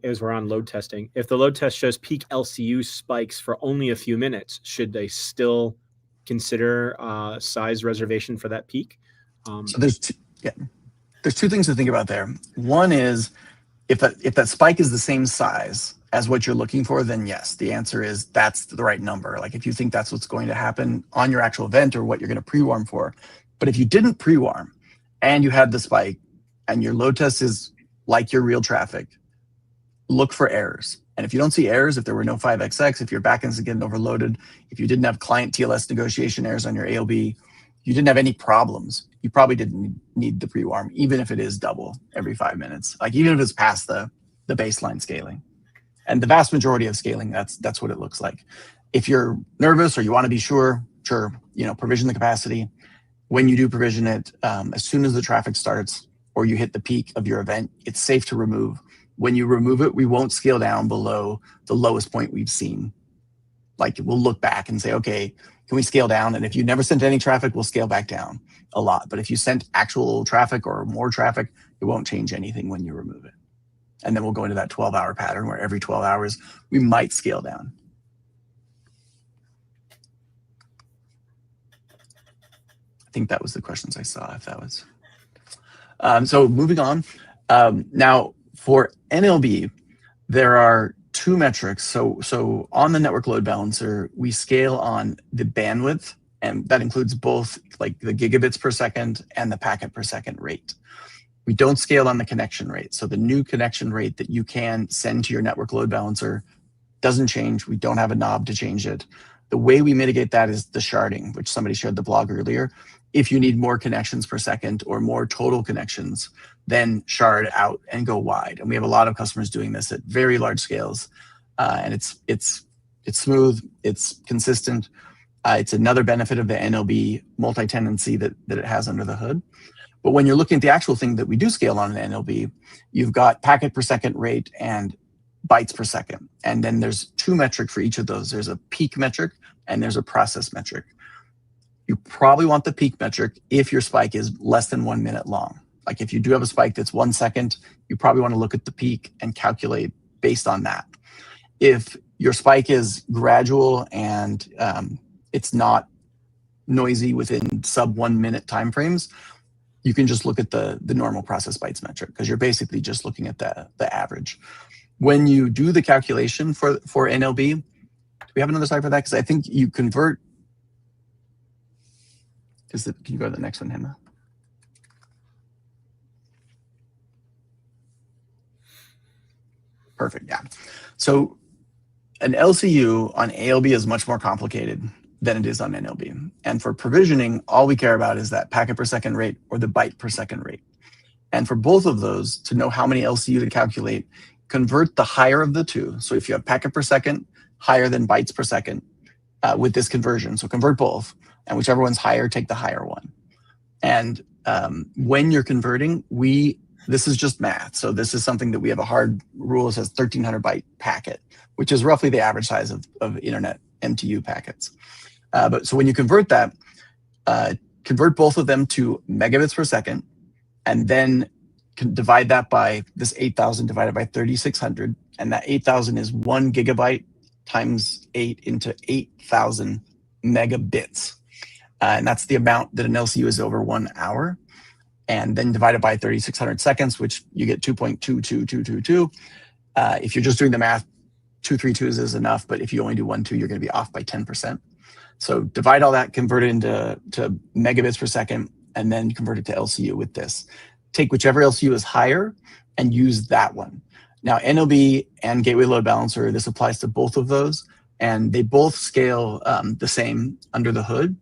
as we're on load testing. If the load test shows peak LCU spikes for only a few minutes, should they still consider size reservation for that peak? So there's two things to think about there. One is if that spike is the same size as what you're looking for, then yes, the answer is that's the right number. Like if you think that's what's going to happen on your actual event or what you're going to pre-warm for. But if you didn't pre-warm and you had the spike and your load test is like your real traffic, look for errors. And if you don't see errors, if there were no 5XX, if your backends are getting overloaded, if you didn't have client TLS negotiation errors on your ALB, you didn't have any problems, you probably didn't need the pre-warm, even if it is double every 5 minutes, like even if it's past the baseline scaling. And the vast majority of scaling, that's what it looks like. If you're nervous or you want to be sure, provision the capacity. When you do provision it, as soon as the traffic starts or you hit the peak of your event, it's safe to remove. When you remove it, we won't scale down below the lowest point we've seen. Like we'll look back and say, okay, can we scale down? And if you never sent any traffic, we'll scale back down a lot. But if you sent actual traffic or more traffic, it won't change anything when you remove it. And then we'll go into that 12-hour pattern where every 12 hours, we might scale down. think that was the questions I saw, if that was. So moving on. Now for NLB, there are two metrics. So on the network load balancer, we scale on the bandwidth, and that includes both like the gigabits per second and the packet per second rate. We don't scale on the connection rate. So the new connection rate that you can send to your network load balancer doesn't change. We don't have a knob to change it. The way we mitigate that is the sharding, which somebody shared the blog earlier. If you need more connections per second or more total connections, then shard out and go wide. And we have a lot of customers doing this at very large scales. And it's smooth, it's consistent. It's another benefit of the NLB multi-tenancy that it has under the hood. But when you're looking at the actual thing that we do scale on an NLB, you've got packet per second rate and bytes per second. And then there's two metrics for each of those. There's a peak metric and there's a process metric. You probably want the peak metric if your spike is less than 1 minute long. Like if you do have a spike that's 1 second, you probably want to look at the peak and calculate based on that. If your spike is gradual and it's not noisy within sub 1 minute timeframes, you can just look at the normal process bytes metric because you're basically just looking at the average. When you do the calculation for NLB, do we have another slide for that? Because I think you convert. Can you go to the next one, Hema? Perfect, yeah. So an LCU on ALB is much more complicated than it is on NLB. And for provisioning, all we care about is that packet per second rate or the byte per second rate. And for both of those, to know how many LCU to calculate, convert the higher of the two. So if you have packet per second higher than bytes per second with this conversion, so convert both, and whichever one's higher, take the higher one. And when you're converting, this is just math. So this is something that we have a hard rule that says 1300 byte packet, which is roughly the average size of internet MTU packets. But so when you convert that, convert both of them to megabits per second, and then divide that by this 8,000 divided by 3,600. And that 8,000 is 1 gigabyte times 8 into 8,000 megabits. And that's the amount that an LCU is over 1 hour. And then divided by 3,600 seconds, which you get 2.22222. If you're just doing the math, 2 3 2s is enough. But if you only do 1 2, you're going to be off by 10%. So divide all that, convert it into megabits per second, and then convert it to LCU with this. Take whichever LCU is higher and use that one. Now, NLB and Gateway Load Balancer, this applies to both of those, and they both scale the same under the hood,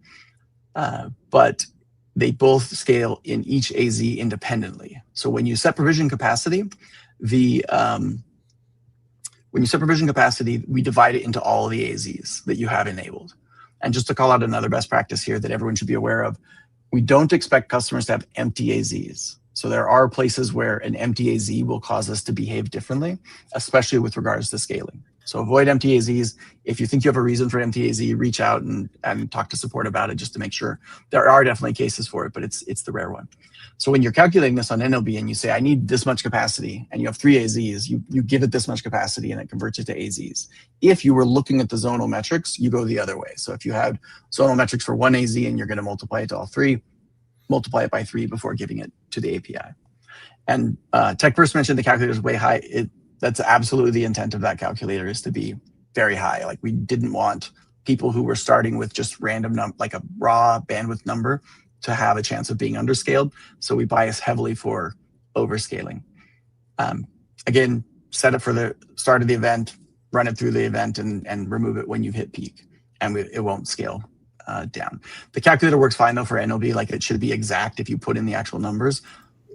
but they both scale in each AZ independently. So when you set provision capacity, we divide it into all of the AZs that you have enabled. And just to call out another best practice here that everyone should be aware of, we don't expect customers to have empty AZs. So there are places where an empty AZ will cause us to behave differently, especially with regards to scaling. So avoid empty AZs. If you think you have a reason for empty AZ, reach out and talk to support about it just to make sure. There are definitely cases for it, but it's the rare one. So when you're calculating this on NLB and you say, I need this much capacity, and you have 3 AZs, you give it this much capacity and it converts it to AZs. If you were looking at the zonal metrics, you go the other way. So if you had zonal metrics for 1 AZ and you're going to multiply it to all 3, multiply it by 3 before giving it to the API. And Tech first mentioned the calculator is way high. That's absolutely the intent of that calculator, is to be very high. Like, we didn't want people who were starting with just random, like a raw bandwidth number, to have a chance of being underscaled. So we bias heavily for overscaling. Again, set it for the start of the event, run it through the event, and remove it when you've hit peak, and it won't scale down. The calculator works fine though for NLB. Like, it should be exact if you put in the actual numbers.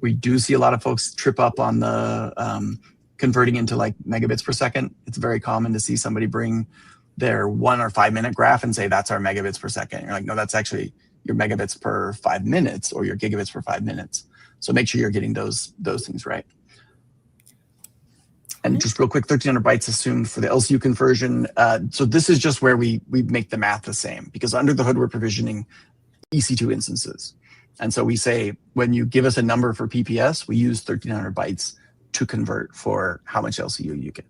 We do see a lot of folks trip up on the converting into like megabits per second. It's very common to see somebody bring their 1 or 5 minute graph and say, that's our megabits per second. You're like, no, that's actually your megabits per 5 minutes or your gigabits per 5 minutes. So make sure you're getting those things right. And just real quick, 1300 bytes assumed for the LCU conversion. So this is just where we make the math the same, because under the hood, we're provisioning EC2 instances. And so we say, when you give us a number for PPS, we use 1300 bytes to convert for how much LCU you get.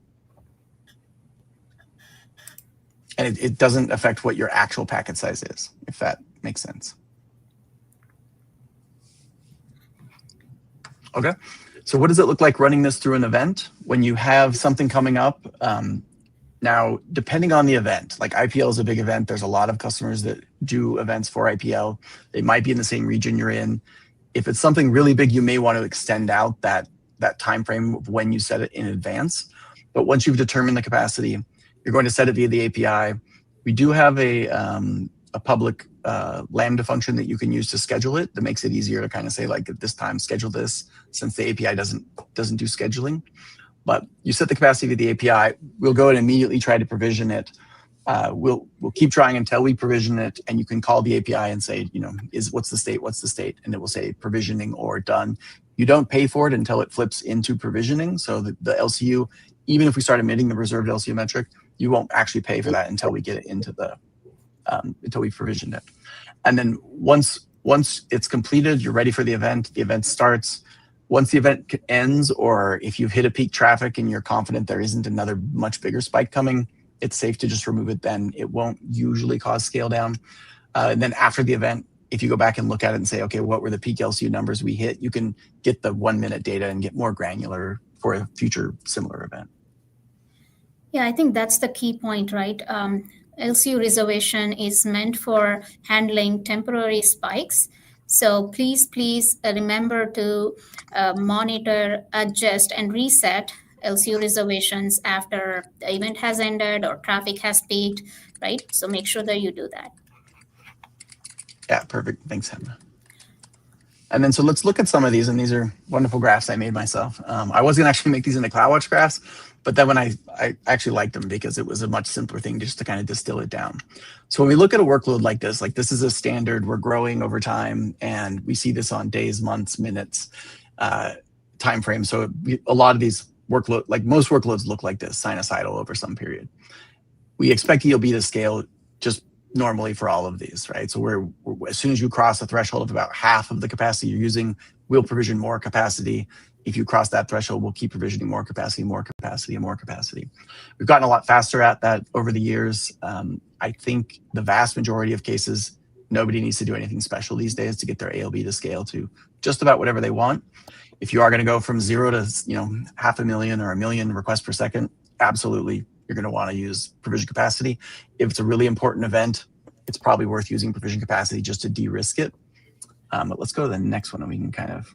And it doesn't affect what your actual packet size is, if that makes sense. Okay. So what does it look like running this through an event when you have something coming up? Now, depending on the event, like IPL is a big event. There's a lot of customers that do events for IPL. They might be in the same region you're in. If it's something really big, you may want to extend out that time frame of when you set it in advance. But once you've determined the capacity, you're going to set it via the API. We do have a public Lambda function that you can use to schedule it that makes it easier to kind of say, like, at this time, schedule this, since the API doesn't do scheduling. But you set the capacity via the API. We'll go and immediately try to provision it. We'll keep trying until we provision it, and you can call the API and say, what's the state, and it will say provisioning or done. You don't pay for it until it flips into provisioning. So the LCU, even if we start emitting the reserved LCU metric, you won't actually pay for that until we get it into the until we provisioned it. And then once it's completed, you're ready for the event starts. Once the event ends, or if you've hit a peak traffic and you're confident there isn't another much bigger spike coming, it's safe to just remove it then. It won't usually cause scale down. And then after the event, if you go back and look at it and say, okay, what were the peak LCU numbers we hit, you can get the 1 minute data and get more granular for a future similar event. Yeah, I think that's the key point, right? LCU reservation is meant for handling temporary spikes. So please remember to monitor, adjust, and reset LCU reservations after the event has ended or traffic has peaked, right? So make sure that you do that. Yeah, perfect. Thanks, Emma. And then so let's look at some of these, and these are wonderful graphs I made myself. I was going to actually make these into CloudWatch graphs, but then when I actually liked them because it was a much simpler thing just to kind of distill it down. So when we look at a workload like this is a standard, we're growing over time, and we see this on days, months, minutes, time frames. So a lot of these workload, like most workloads, look like this, sinusoidal over some period. We expect ELB to scale just normally for all of these, right? So we're as soon as you cross a threshold of about half of the capacity you're using, we'll provision more capacity. If you cross that threshold, we'll keep provisioning more capacity, and more capacity. We've gotten a lot faster at that over the years. I think the vast majority of cases, nobody needs to do anything special these days to get their ELB to scale to just about whatever they want. If you are going to go from 0 to 500,000 or 1 million requests per second, absolutely, you're going to want to use provision capacity. If it's a really important event, it's probably worth using provision capacity just to de-risk it. But let's go to the next one, and we can kind of.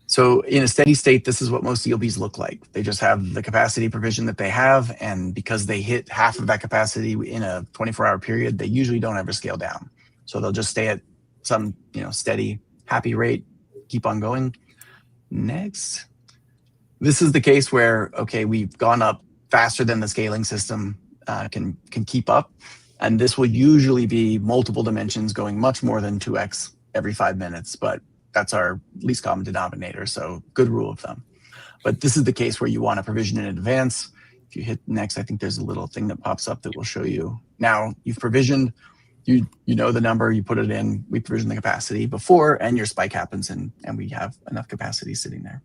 So in a steady state, this is what most ELBs look like. They just have the capacity provision that they have, and because they hit half of that capacity in a 24-hour period, they usually don't ever scale down. So they'll just stay at some steady, happy rate, keep on going. Next. This is the case where, okay, we've gone up faster than the scaling system can keep up. And this will usually be multiple dimensions going much more than 2x every 5 minutes, but that's our least common denominator, so good rule of thumb. But this is the case where you want to provision in advance. If you hit next, I think there's a little thing that pops up that will show you. Now you've provisioned, you know the number, you put it in, we provision the capacity before, and your spike happens, and we have enough capacity sitting there.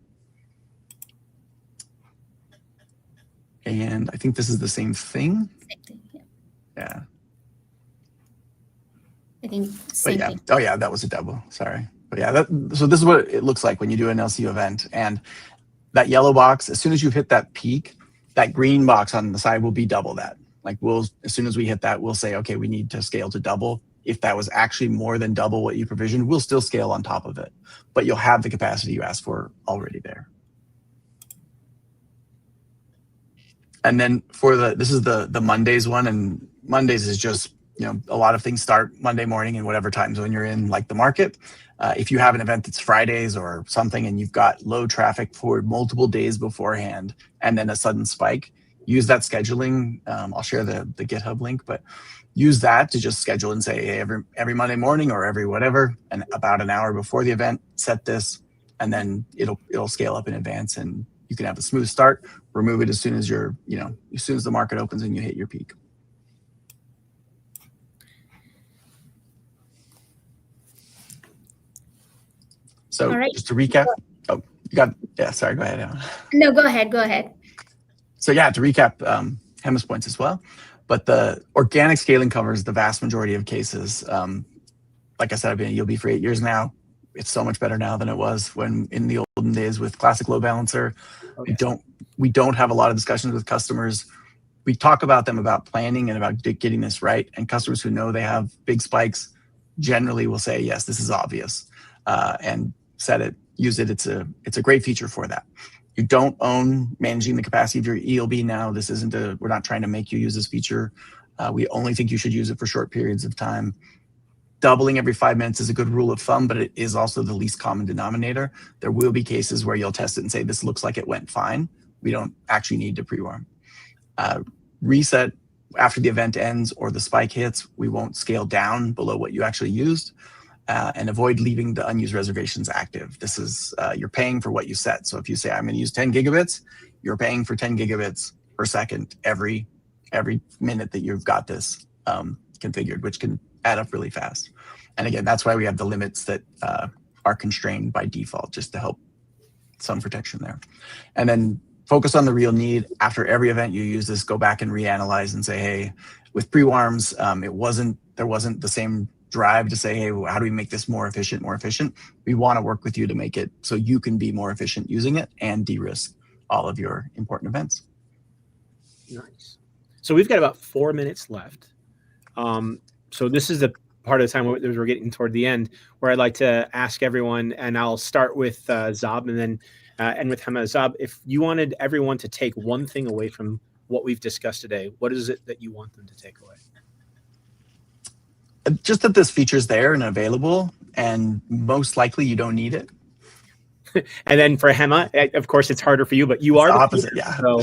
And I think this is the same thing. Same thing, yeah. Yeah. I think same thing. Oh yeah, that was a double, sorry. But yeah, so this is what it looks like when you do an LCU event. And that yellow box, as soon as you hit that peak, that green box on the side will be double that. Like as soon as we hit that, we'll say, okay, we need to scale to double. If that was actually more than double what you provisioned, we'll still scale on top of it. But you'll have the capacity you asked for already there. And then this is the Mondays one, and Mondays is just, a lot of things start Monday morning in whatever time zone you're in, like the market. If you have an event that's Fridays or something and you've got low traffic for multiple days beforehand and then a sudden spike, use that scheduling. I'll share the GitHub link, but use that to just schedule and say, hey, every Monday morning or every whatever, and about an hour before the event, set this, and then it'll scale up in advance, and you can have a smooth start. Remove it as soon as as soon as the market opens and you hit your peak. So just to recap, sorry, go ahead, Emma. No, go ahead. So yeah, to recap Emma's points as well, but the organic scaling covers the vast majority of cases. Like I said, I've been at ELB for 8 years now. It's so much better now than it was when in the olden days with classic load balancer. Oh, yes. We don't have a lot of discussions with customers. We talk about them about planning and about getting this right. And customers who know they have big spikes generally will say, yes, this is obvious, and set it, use it. It's a great feature for that. You don't own managing the capacity of your ELB now. This isn't we're not trying to make you use this feature. We only think you should use it for short periods of time. Doubling every 5 minutes is a good rule of thumb, but it is also the least common denominator. There will be cases where you'll test it and say, this looks like it went fine. We don't actually need to pre-warm. Reset after the event ends or the spike hits. We won't scale down below what you actually used, and avoid leaving the unused reservations active. This is, you're paying for what you set. So if you say, I'm gonna use 10 gigabits, you're paying for 10 gigabits per second every minute that you've got this configured, which can add up really fast. And again, that's why we have the limits that are constrained by default, just to help some protection there. And then focus on the real need. After every event you use this, go back and reanalyze and say, hey, with pre-warms, there wasn't the same drive to say, hey, how do we make this more efficient? We want to work with you to make it so you can be more efficient using it and de-risk all of your important events. Nice. So we've got about 4 minutes left. So this is the part of the time where we're getting toward the end, where I'd like to ask everyone, and I'll start with Zab and then end with Hema. Zab, if you wanted everyone to take one thing away from what we've discussed today, what is it that you want them to take away? Just that this feature's there and available, and most likely you don't need it. And then for Hema, of course, it's harder for you, but you are the opposite. Yeah. So,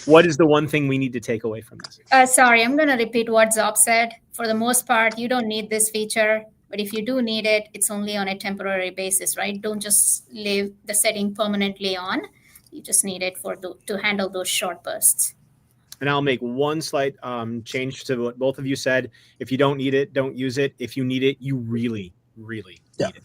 what is the one thing we need to take away from this? Sorry, I'm going to repeat what Zob said. For the most part, you don't need this feature, but if you do need it, it's only on a temporary basis, right? Don't just leave the setting permanently on. You just need it to handle those short bursts. And I'll make one slight change to what both of you said. If you don't need it, don't use it. If you need it, you really, really need it.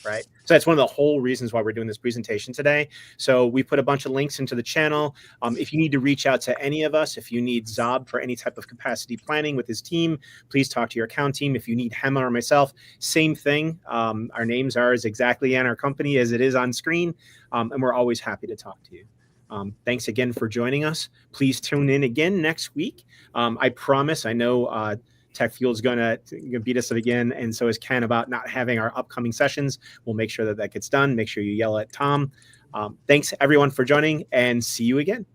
Right. So that's one of the whole reasons why we're doing this presentation today. So we put a bunch of links into the channel. If you need to reach out to any of us, if you need Zob for any type of capacity planning with his team, please talk to your account team. If you need Hema or myself, same thing. Our names are as exactly in our company as it is on screen. And we're always happy to talk to you. Thanks again for joining us. Please tune in again next week. I promise, I know TechFuel's going to beat us up again, and so is Ken about not having our upcoming sessions. We'll make sure that gets done. Make sure you yell at Tom. Thanks, everyone, for joining, and see you again.